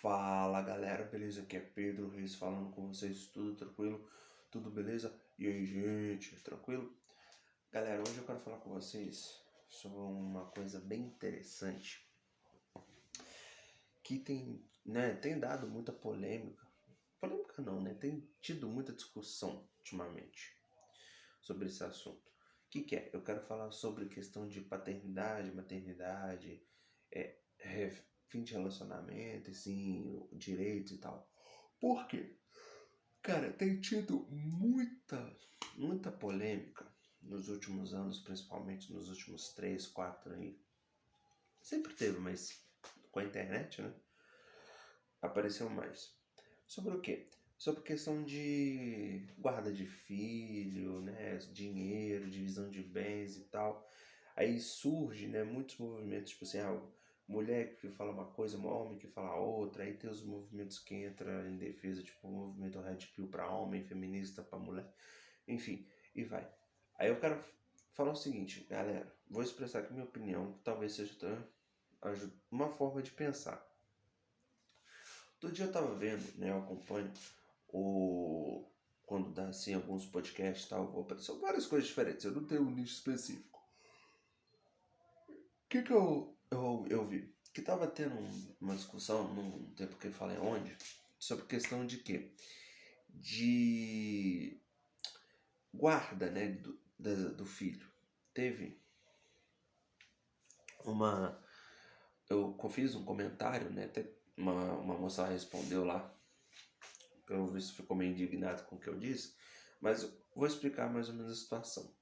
Fala galera, beleza? Aqui é Pedro Reis falando com vocês, tudo tranquilo? Tudo beleza? E aí, gente, tranquilo? Galera, hoje eu quero falar com vocês sobre uma coisa bem interessante que tem dado muita polêmica. Polêmica não, né? Tem tido muita discussão ultimamente sobre esse assunto. O que é? Eu quero falar sobre questão de paternidade, maternidade, fim de relacionamento, assim, direitos e tal. Por quê? Cara, tem tido muita polêmica nos últimos anos, principalmente nos últimos 3, 4 aí. Sempre teve, mas com a internet, né? Apareceu mais. Sobre o quê? Sobre questão de guarda de filho, né? Dinheiro, divisão de bens e tal. Aí surge, né, muitos movimentos, tipo assim, mulher que fala uma coisa, um homem que fala outra, aí tem os movimentos que entram em defesa, tipo o movimento Red Pill para homem, feminista para mulher, enfim, e vai. Aí eu quero falar o seguinte, galera, vou expressar aqui minha opinião, que talvez seja uma forma de pensar. Todo dia eu tava vendo, né, eu acompanho quando dá assim alguns podcasts e tal, são várias coisas diferentes, eu não tenho um nicho específico. O que eu vi? Que tava tendo uma discussão, não tem porque falei onde, sobre questão de quê? De guarda, né, do filho. Teve uma... Eu fiz um comentário, né, até uma moça respondeu lá, pelo visto ficou meio indignado com o que eu disse, mas eu vou explicar mais ou menos a situação.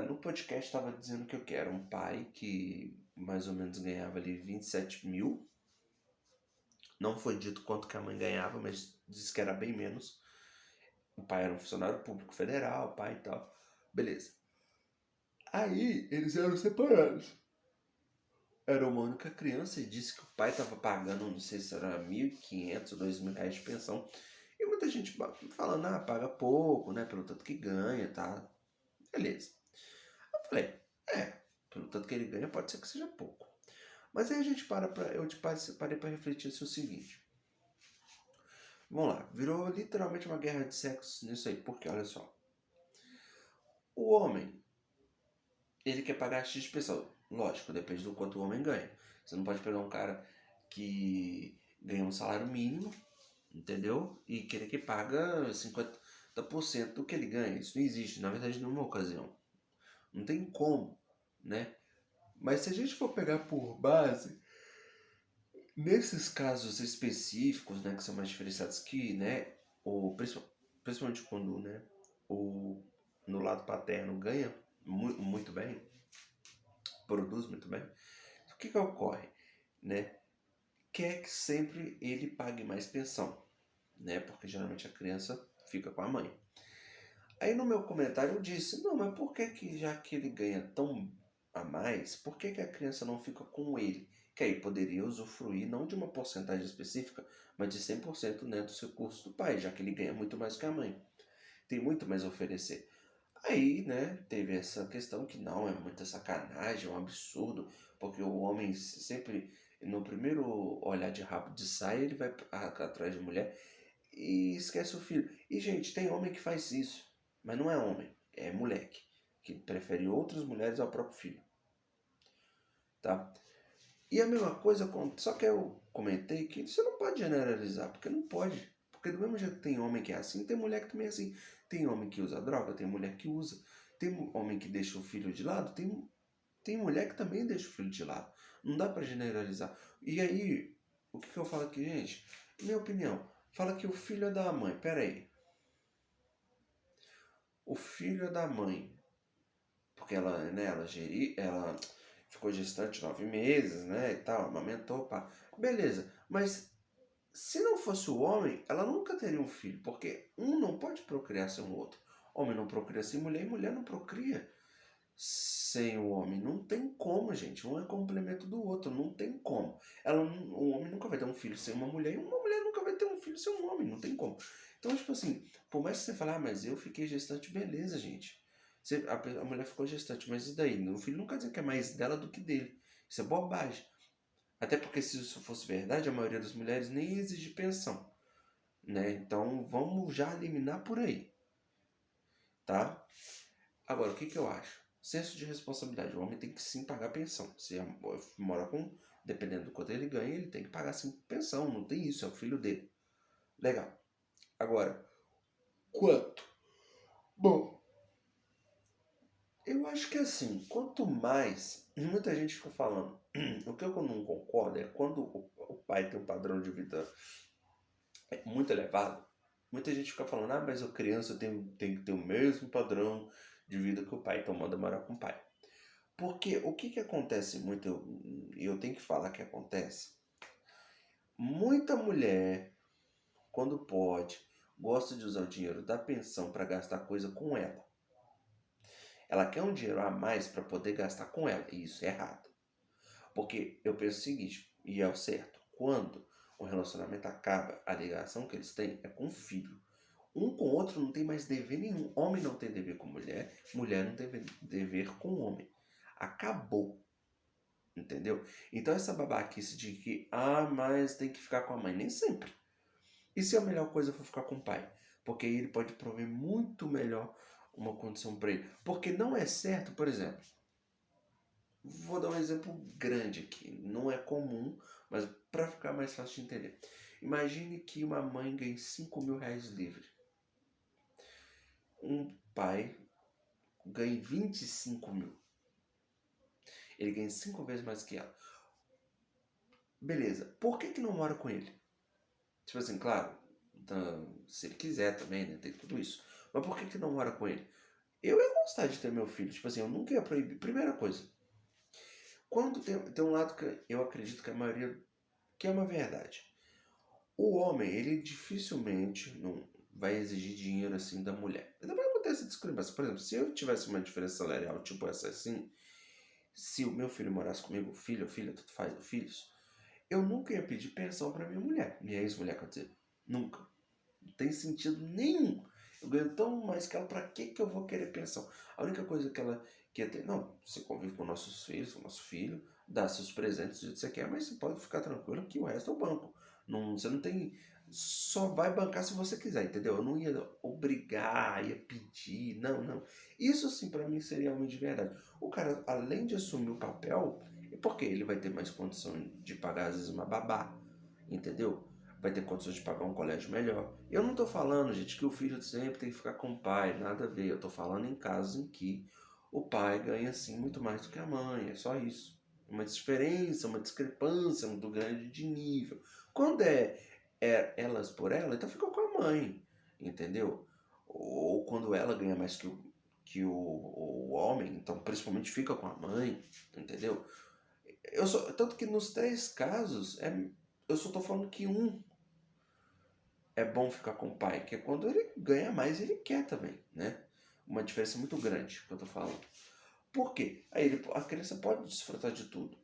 No podcast estava dizendo que eu quero um pai que mais ou menos ganhava ali 27 mil. Não foi dito quanto que a mãe ganhava, mas disse que era bem menos. O pai era um funcionário público federal, pai e tal. Beleza. Aí eles eram separados. Era uma única criança e disse que o pai estava pagando, não sei se era 1.500, 2.000 reais de pensão. E muita gente falando, paga pouco, né, pelo tanto que ganha, tá? Beleza. Eu falei, pelo tanto que ele ganha pode ser que seja pouco. Mas aí a gente parei para refletir o seguinte. Vamos lá, virou literalmente uma guerra de sexos nisso aí, porque olha só. O homem, ele quer pagar X pessoa. Lógico, depende do quanto o homem ganha. Você não pode pegar um cara que ganha um salário mínimo, entendeu? E querer que paga 50% do que ele ganha. Isso não existe, na verdade, numa ocasião. Não tem como, né? Mas se a gente for pegar por base, nesses casos específicos, né, que são mais diferenciados que, né, principalmente quando, né, no lado paterno ganha muito bem, produz muito bem, o que ocorre, né? Quer que sempre ele pague mais pensão, né? Porque geralmente a criança fica com a mãe. Aí no meu comentário eu disse, não, mas por que já que ele ganha tão a mais, por que a criança não fica com ele? Que aí poderia usufruir não de uma porcentagem específica, mas de 100%, né, do seu curso do pai, já que ele ganha muito mais que a mãe. Tem muito mais a oferecer. Aí, né, teve essa questão que não, é muita sacanagem, é um absurdo, porque o homem sempre, no primeiro olhar de rabo de saia, ele vai atrás de mulher e esquece o filho. E, gente, tem homem que faz isso, mas não é homem, é moleque, que prefere outras mulheres ao próprio filho, tá? E a mesma coisa, só que eu comentei que você não pode generalizar, porque não pode. Porque do mesmo jeito que tem homem que é assim, tem mulher que também é assim. Tem homem que usa droga, tem mulher que usa. Tem homem que deixa o filho de lado, tem mulher que também deixa o filho de lado. Não dá pra generalizar. E aí, o que eu falo aqui, gente? Minha opinião, fala que o filho é da mãe. Pera aí. O filho é da mãe. Porque ela, né, ela ficou gestante 9 meses, né, e tal, amamentou, pá. Beleza, mas se não fosse o homem, ela nunca teria um filho, porque um não pode procriar sem o outro. Homem não procria sem mulher e mulher não procria sem o homem. Não tem como, gente. Um é complemento do outro, não tem como. Um homem nunca vai ter um filho sem uma mulher e uma mulher nunca vai ter um filho sem um homem, não tem como. Então, tipo assim, por mais que você fale, mas eu fiquei gestante, beleza, gente. A mulher ficou gestante, mas e daí? O filho não quer dizer que é mais dela do que dele. Isso é bobagem. Até porque se isso fosse verdade, a maioria das mulheres nem exige pensão, né? Então vamos já eliminar por aí, tá? Agora, o que eu acho? Senso de responsabilidade. O homem tem que sim pagar pensão. Se mora com, dependendo do quanto ele ganha, ele tem que pagar sim pensão. Não tem isso, é o filho dele. Legal. Agora, quanto? Bom, eu acho que assim, quanto mais. Muita gente fica falando. O que eu não concordo é quando o pai tem um padrão de vida muito elevado. Muita gente fica falando, ah, mas a criança tem que ter o mesmo padrão de vida que o pai, então manda morar com o pai. Porque o que acontece muito, eu tenho que falar que acontece, muita mulher, quando pode, gosta de usar o dinheiro da pensão para gastar coisa com ela. Ela quer um dinheiro a mais para poder gastar com ela, e isso é errado. Porque eu penso o seguinte, e é o certo, quando o relacionamento acaba, a ligação que eles têm é com o filho. Um com o outro não tem mais dever nenhum. Homem não tem dever com mulher, mulher não tem dever com homem. Acabou. Entendeu? Então essa babaquice de que, ah, mas tem que ficar com a mãe, nem sempre. E se a melhor coisa for ficar com o pai? Porque aí ele pode prover muito melhor uma condição para ele. Porque não é certo, por exemplo, vou dar um exemplo grande aqui, não é comum, mas para ficar mais fácil de entender. Imagine que uma mãe ganhe 5 mil reais livre. Um pai ganhe 25 mil. Ele ganha 5 vezes mais que ela. Beleza, por que não mora com ele? Tipo assim, claro, então, se ele quiser também, né? Tem tudo isso. Mas por que não mora com ele? Eu ia gostar de ter meu filho. Tipo assim, eu nunca ia proibir. Primeira coisa, quando tem um lado que eu acredito que a maioria, que é uma verdade. O homem, ele dificilmente não vai exigir dinheiro assim da mulher. Também acontece discriminação. Por exemplo, se eu tivesse uma diferença salarial tipo essa assim, se o meu filho morasse comigo, filho ou filha, tudo faz, filhos, eu nunca ia pedir pensão para minha mulher, minha ex-mulher, quer dizer. Nunca. Não tem sentido nenhum. Eu ganho tão mais que ela, pra que eu vou querer pensão? A única coisa que ela quer ter, não, você convive com nossos filhos, com nosso filho, dá seus presentes do jeito que você quer, mas você pode ficar tranquilo que o resto é o banco. Não, você não tem. Só vai bancar se você quiser, entendeu? Eu não ia obrigar, ia pedir, não, não. Isso sim pra mim seria homem de verdade. O cara, além de assumir o papel, é porque ele vai ter mais condição de pagar às vezes uma babá, entendeu? Vai ter condições de pagar um colégio melhor. Eu não tô falando, gente, que o filho sempre tem que ficar com o pai, nada a ver. Eu tô falando em casos em que o pai ganha sim muito mais do que a mãe, é só isso. Uma diferença, uma discrepância muito grande de nível. Quando é elas por ela, então fica com a mãe, entendeu? Ou quando ela ganha mais que o homem, então principalmente fica com a mãe, entendeu? Tanto que nos três casos, eu só tô falando que um é bom ficar com o pai, que é quando ele ganha mais, ele quer também, né? Uma diferença muito grande que eu tô falando. Por quê? Aí a criança pode desfrutar de tudo.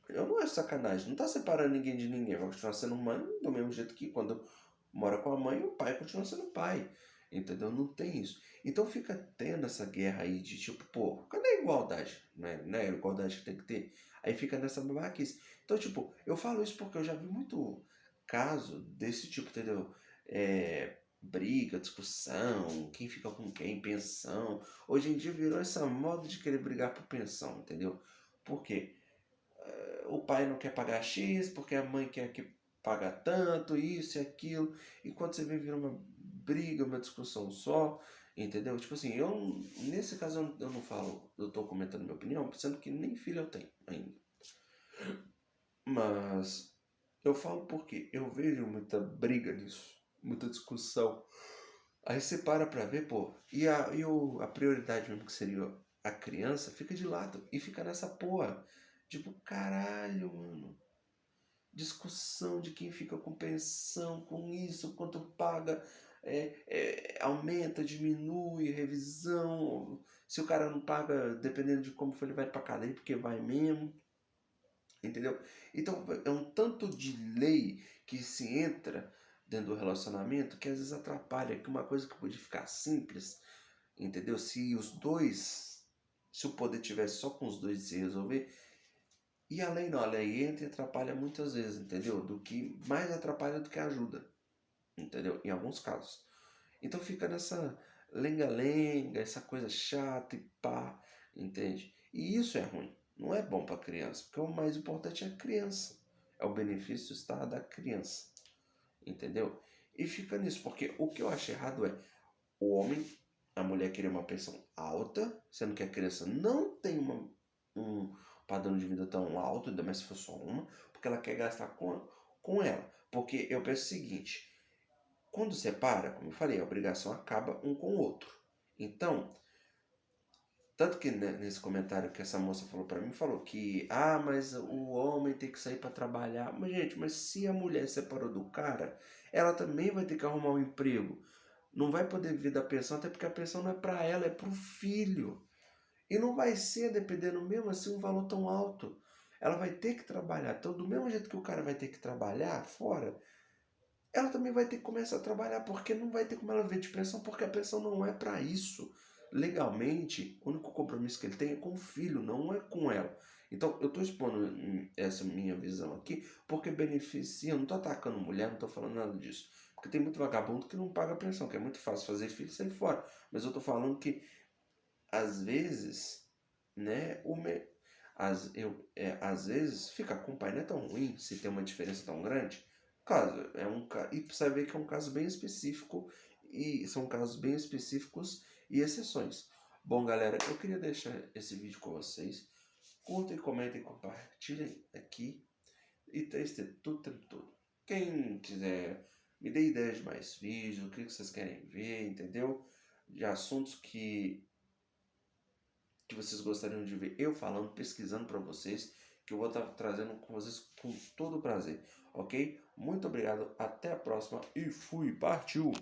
Eu não é sacanagem, não tá separando ninguém de ninguém, vai continuar sendo mãe do mesmo jeito que quando mora com a mãe, o pai continua sendo pai. Entendeu? Não tem isso. Então fica tendo essa guerra aí de tipo, pô, cadê a igualdade? Né? A igualdade que tem que ter. Aí fica nessa babaquice. Então, tipo, eu falo isso porque eu já vi muito caso desse tipo, entendeu? Briga, discussão, quem fica com quem, pensão. Hoje em dia virou essa moda de querer brigar por pensão, entendeu? Por quê? O pai não quer pagar X, porque a mãe quer que paga tanto, isso e aquilo. E quando você vê, vira uma briga, uma discussão só, entendeu? Tipo assim, nesse caso eu não falo, eu tô comentando minha opinião, sendo que nem filho eu tenho ainda. Mas eu falo porque eu vejo muita briga nisso, muita discussão. Aí você para pra ver, pô, a prioridade mesmo que seria a criança fica de lado e fica nessa porra. Tipo, caralho, mano. Discussão de quem fica com pensão, com isso, quanto paga, aumenta, diminui, revisão. Se o cara não paga, dependendo de como for, ele vai pra cadeia, porque vai mesmo. Entendeu? Então é um tanto de lei que se entra dentro do relacionamento que às vezes atrapalha, que uma coisa que podia ficar simples, entendeu? Se o poder tivesse só com os dois de se resolver, E a lei entra e atrapalha muitas vezes, entendeu? Do que mais atrapalha do que ajuda, entendeu? Em alguns casos. Então fica nessa lenga-lenga, essa coisa chata e pá, entende? E isso é ruim, não é bom para criança, porque o mais importante é a criança, é o benefício estar da criança, entendeu? E fica nisso, porque o que eu acho errado é o homem, a mulher querer uma pensão alta, sendo que a criança não tem um padrão de vida tão alto, ainda mais se for só uma, porque ela quer gastar com ela. Porque eu penso o seguinte, quando separa, como eu falei, a obrigação acaba um com o outro. Então, tanto que nesse comentário que essa moça falou pra mim, falou que, mas o homem tem que sair pra trabalhar. Mas, gente, mas se a mulher separou do cara, ela também vai ter que arrumar um emprego. Não vai poder viver da pensão, até porque a pensão não é pra ela, é pro filho. E não vai ser, dependendo mesmo assim, um valor tão alto. Ela vai ter que trabalhar. Então, do mesmo jeito que o cara vai ter que trabalhar fora, ela também vai ter que começar a trabalhar, porque não vai ter como ela viver de pensão, porque a pensão não é para isso. Legalmente, o único compromisso que ele tem é com o filho, não é com ela. Então, eu estou expondo essa minha visão aqui, porque beneficia, eu não estou atacando mulher, não estou falando nada disso. Porque tem muito vagabundo que não paga pensão, que é muito fácil fazer filho e sair fora. Mas eu estou falando que, às vezes, né, às vezes, ficar com o pai não é tão ruim, se tem uma diferença tão grande. Caso, e você ver que é um caso bem específico, e são casos bem específicos e exceções. Bom, galera, eu queria deixar esse vídeo com vocês. Curtem, comentem, compartilhem aqui. E testem tudo o tempo todo. Quem quiser, me dê ideias de mais vídeos, o que vocês querem ver, entendeu? De assuntos que vocês gostariam de ver eu falando, pesquisando para vocês, que eu vou estar trazendo com vocês com todo o prazer, ok? Muito obrigado, até a próxima e fui, partiu!